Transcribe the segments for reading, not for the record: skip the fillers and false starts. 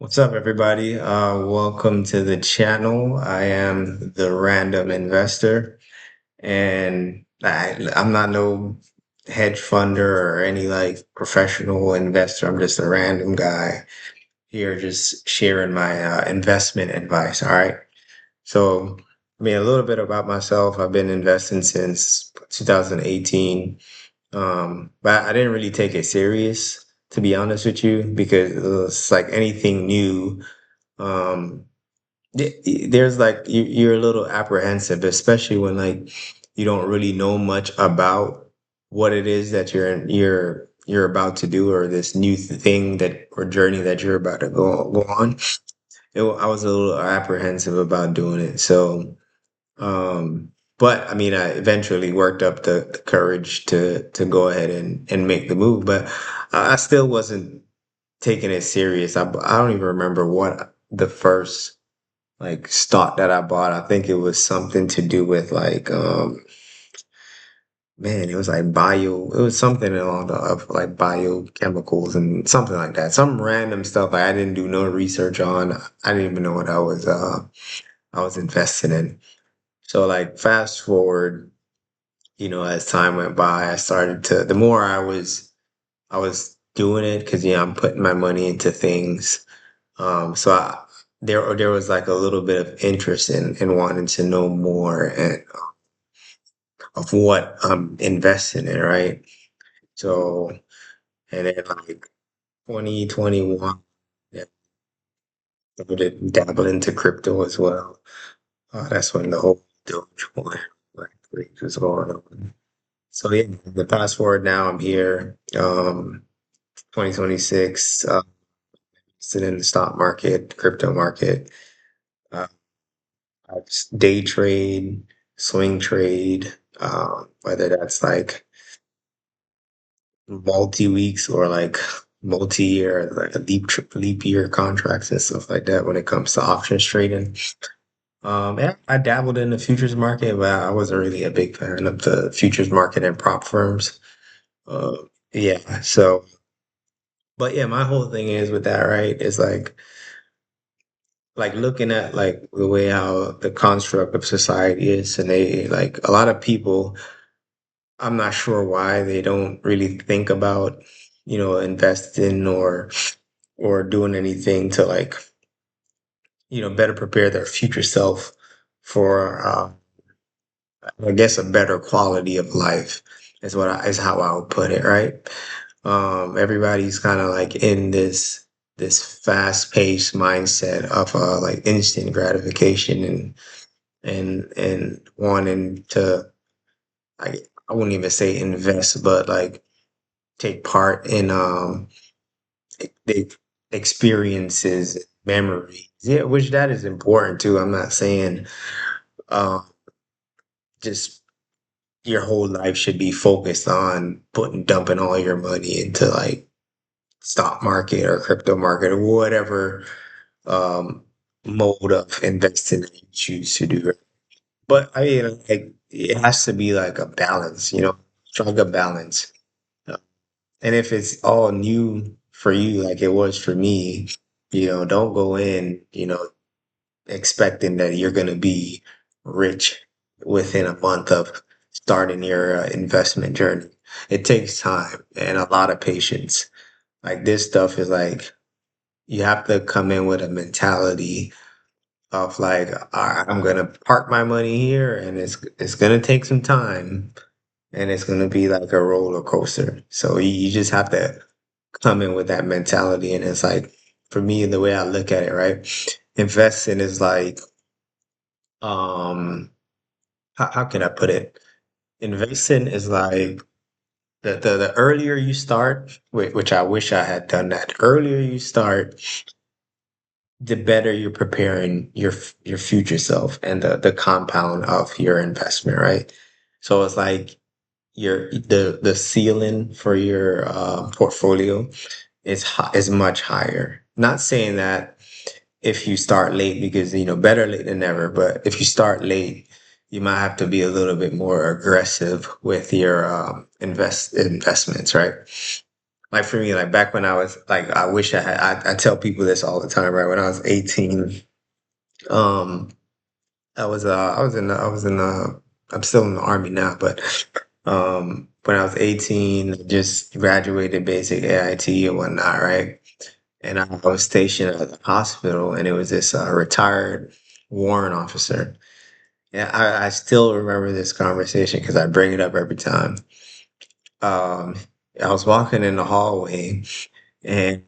What's up, everybody? Welcome to the channel. I am the Random Investor, and I'm not no hedge funder or any like professional investor. I'm just a random guy here, just sharing my investment advice. All right. So, a little bit about myself. I've been investing since 2018, but I didn't really take it serious, to be honest with you, because it's like anything new. Um, there's like you're a little apprehensive, especially when like you don't really know much about what it is that you're about to do, or this new thing that or journey that you're about to go on. I was a little apprehensive about doing it. So, but I eventually worked up the courage to go ahead and make the move. But I still wasn't taking it serious. I don't even remember what the first like stock that I bought. I think it was something to do with like man, it was like it was something along the of like biochemicals and something like that. Some random stuff like I didn't do no research on. I didn't even know what I was investing in. So like fast forward, as time went by, I started to the more I was doing it because I'm putting my money into things. So there was like a little bit of interest in wanting to know more and of what I'm investing in, right? So and then like 2021, yeah, started dabbling into crypto as well. That's when the whole Dogecoin like craze was going on. So yeah, the fast forward now, I'm here, 2026, sitting in the stock market, crypto market. Uh, I just day trade, swing trade, whether that's like multi weeks or like multi year, like a leap year contracts and stuff like that when it comes to options trading. Yeah, I dabbled in the futures market, but I wasn't really a big fan of the futures market and prop firms. Uh, yeah, so, but yeah, my whole thing is with that, right? Is like looking at like the way how the construct of society is, and they like a lot of people. I'm not sure why they don't really think about, investing or doing anything to like, better prepare their future self for, I guess, a better quality of life is how I would put it, right? Everybody's kind of like in this fast paced mindset of like instant gratification and wanting to, I wouldn't even say invest, but like take part in the experiences, memories. Yeah, which that is important too. I'm not saying uh, just your whole life should be focused on dumping all your money into like stock market or crypto market or whatever um, mode of investing that you choose to do. But like it has to be like a balance, strike a balance. Uh, And if it's all new for you, like it was for me, don't go in, expecting that you're going to be rich within a month of starting your investment journey. It takes time and a lot of patience. Like this stuff is like, you have to come in with a mentality of like, all right, I'm going to park my money here and it's going to take some time and it's going to be like a roller coaster. So you just have to come in with that mentality. And it's like, for me, the way I look at it, right? Investing is like, um, how can I put it? Investing is like the earlier you start, which I wish I had done that. The earlier you start, the better you're preparing your future self and the compound of your investment, right? So it's like the ceiling for your portfolio is much higher. Not saying that if you start late, because better late than never, but if you start late, you might have to be a little bit more aggressive with your investments, right? like for me, like back when I was like, I wish I had. I tell people this all the time, right? When I was 18, um, I'm still in the army now, but when I was 18, I just graduated basic AIT and whatnot, right? And I was stationed at the hospital, and it was this retired warrant officer. And I still remember this conversation because I bring it up every time. Um, I was walking in the hallway, and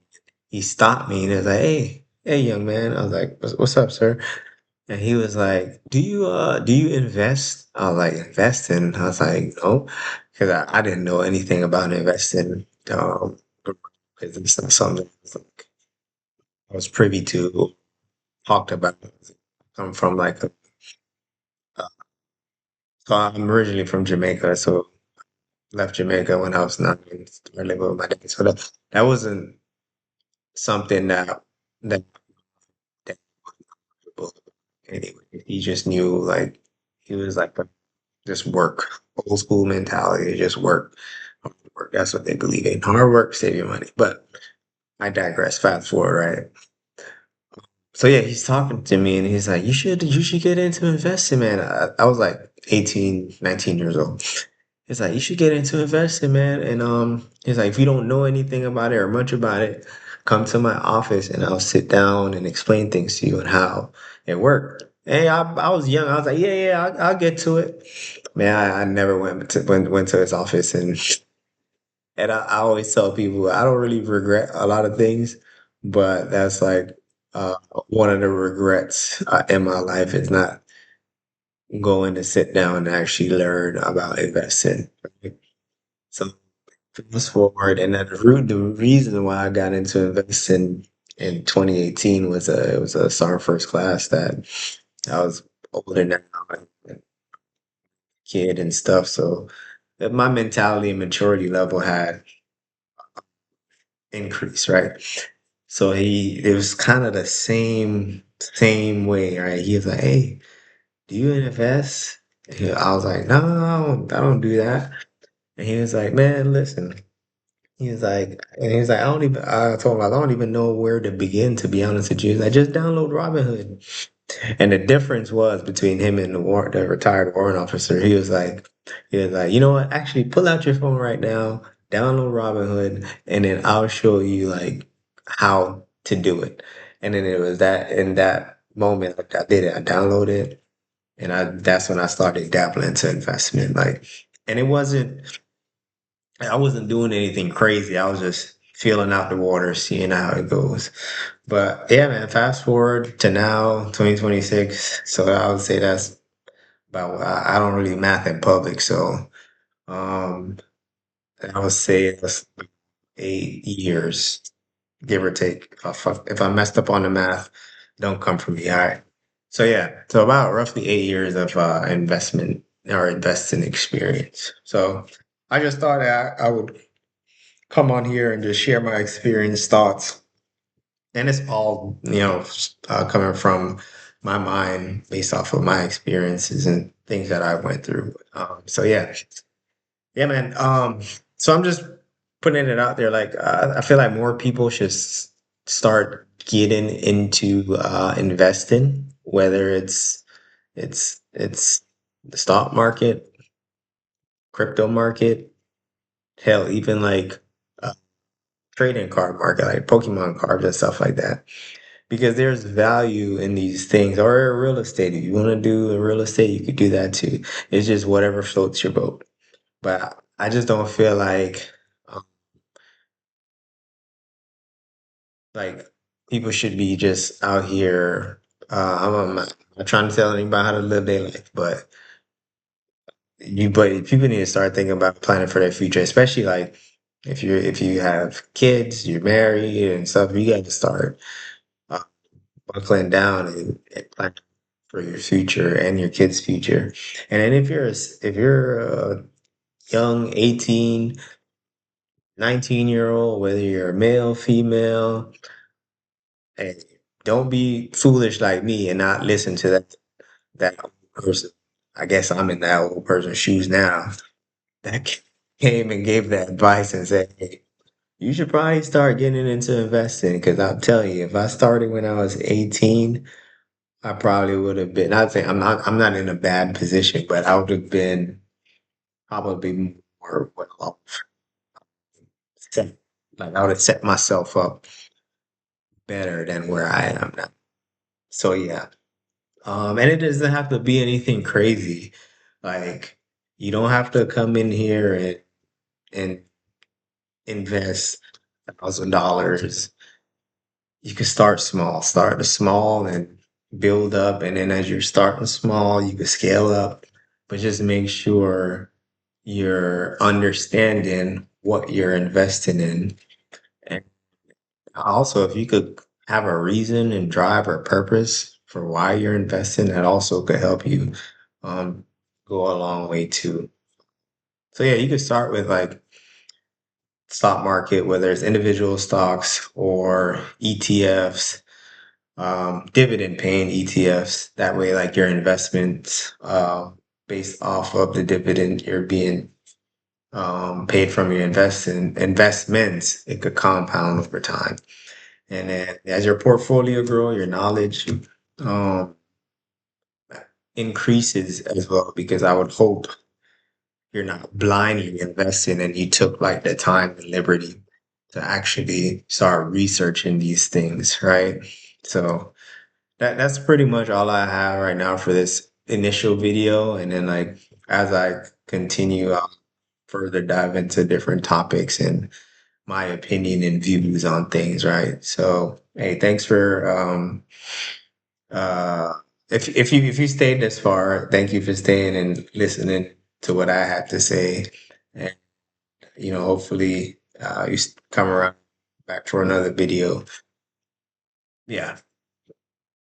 he stopped me and he was like, hey, young man. I was like, what's up, sir? And he was like, do you invest? I was like, investing? I was like, no, because I didn't know anything about investing. Because it's not something I was privy to, talked about. I'm from like uh, so I'm originally from Jamaica, so left Jamaica when I was 9 and started living with my dad. So that wasn't something that that anyway. He just knew like he was like just work, old school mentality, just work. Work. That's what they believe in. Hard work, save your money. But I digress. Fast forward, right? So yeah, he's talking to me and he's like, you should get into investing, man. I was like 18, 19 years old. He's like, you should get into investing, man. And he's like, if you don't know anything about it or much about it, come to my office and I'll sit down and explain things to you and how it worked. Hey, I was young. I was like, yeah, I'll get to it. Man, I never went to his office, and I always tell people I don't really regret a lot of things, but that's like uh, one of the regrets in my life is not going to sit down and actually learn about investing. Right? So fast forward, and the reason why I got into investing in 2018 was it was a summer first class that I was older now, and kid and stuff. So my mentality and maturity level had increased, right? So it was kind of the same way, right? He was like, "Hey, do you invest?" I was like, "No, I don't do that." And he was like, "Man, listen." He was like, I told him, I don't even know where to begin, to be honest with you. He's like, just download Robinhood. And the difference was between him and the retired warrant officer. He was like, you know what? Actually, pull out your phone right now, download Robinhood, and then I'll show you like how to do it. And then it was that in that moment, like, I did it. I downloaded it, and that's when I started dabbling into investment. Like, and I wasn't doing anything crazy. I was just feeling out the water, seeing how it goes. But yeah, man, fast forward to now, 2026. So I would say that's about, I don't really math in public. So um, I would say it's 8 years, give or take. If I messed up on the math, don't come for me. All right. So yeah, so about roughly 8 years of investment or investing experience. So I just thought that I would come on here and just share my experience, thoughts, and it's all coming from my mind based off of my experiences and things that I went through. So yeah, man. So I'm just putting it out there. Like I feel like more people should start getting into investing, whether it's the stock market, crypto market, hell, even like trading card market, like Pokemon cards and stuff like that. Because there's value in these things, or real estate. If you want to do a real estate, you could do that too. It's just whatever floats your boat. But I just don't feel um, like people should be just out here. I'm not trying to tell anybody how to live their life, but people need to start thinking about planning for their future, especially like if you have kids, you're married and stuff. You got to start uh, buckling down and planning for your future and your kids' future. And then if you're a young 18, 19-year old, whether you're a male, female, and don't be foolish like me and not listen to that old person. I guess I'm in that old person's shoes now. That came and gave that advice and said, "Hey, you should probably start getting into investing because I'm telling you, if I started when I was 18, I probably would have been. I'd say I'm not in a bad position, but I would have been probably more well off. Set, like I would have set myself up better than where I am now. So yeah. And it doesn't have to be anything crazy. Like you don't have to come in here and invest $1,000. You can start small and build up. And then as you're starting small, you can scale up, but just make sure you're understanding what you're investing in. And also, if you could have a reason and drive or purpose for why you're investing, that also could help you um, go a long way too. So yeah, you could start with like stock market, whether it's individual stocks or ETFs, dividend paying ETFs. That way, like your investments, based off of the dividend you're being paid from your investments, it could compound over time. And then as your portfolio grow, your knowledge um, increases as well. Because I would hope you're not blindly investing and you took like the time and liberty to actually start researching these things, right? So that's pretty much all I have right now for this initial video. And then like as I continue, I'll further dive into different topics and my opinion and views on things, right? So hey, thanks for uh if you stayed this far, thank you for staying and listening to what I had to say. And hopefully come around back for another video. Yeah.